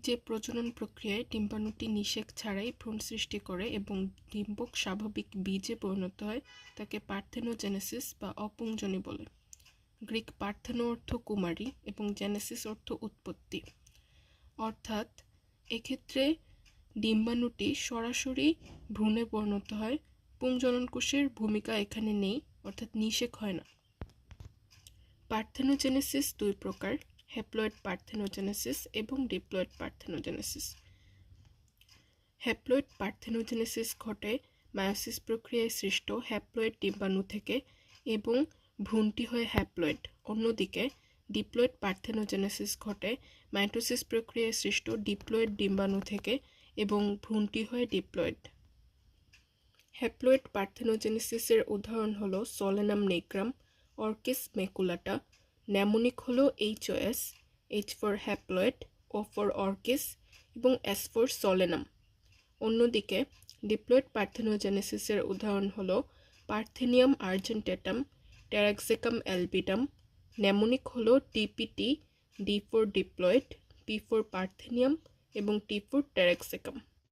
যে প্রজনন প্রক্রিয়ায় ডিম্বাণুটি নিষেক ছাড়াই ভ্রূণ সৃষ্টি করে এবং ডিম্বক স্বাভাবিক বীজে পরিণত হয় তাকে পার্থেনোজেনেসিস বা অপুংজনি বলে। গ্রিক পার্থেনো অর্থ কুমারী এবং জেনেসিস অর্থ উৎপত্তি, অর্থাৎ এক্ষেত্রে ডিম্বাণুটি সরাসরি ভ্রূণে পরিণত হয়। পুংজনন কোষের ভূমিকা এখানে নেই, অর্থাৎ নিষেক হয় না। পার্থেনোজেনেসিস দুই প্রকার, হ্যাপ্লয়েড পার্থেনোজেনেসিস এবং ডিপ্লয়েড পার্থেনোজেনেসিস। হ্যাপ্লয়েড পার্থেনোজেনেসিস ঘটে মায়োসিস প্রক্রিয়ায় সৃষ্ট হ্যাপ্লয়েড ডিম্বাণু থেকে এবং ভ্রূণটি হয় হ্যাপ্লয়েড। অন্যদিকে ডিপ্লয়েড পার্থেনোজেনেসিস ঘটে মাইটোসিস প্রক্রিয়ায় সৃষ্ট ডিপ্লয়েড ডিম্বাণু থেকে এবং ভ্রূণটি হয় ডিপ্লয়েড। হ্যাপ্লয়েড পার্থেনোজেনেসিসের উদাহরণ হল সোলেনাম নিগ্রাম, অর্কিস ম্যাকুলাটা। ন্যামোনিক হল HOS, H for haploid, O for orchis এবং S ফর সোলেনাম। অন্যদিকে ডিপ্লয়েড পার্থেনোজেনেসিসের উদাহরণ হল পার্থেনিয়াম আর্জেন্টেটাম, টেরাক্সিকাম অ্যালবিডাম। ন্যামোনিক হল TPT, D for diploid, P for parthenium এবং T ফর টেরাক্সিকাম।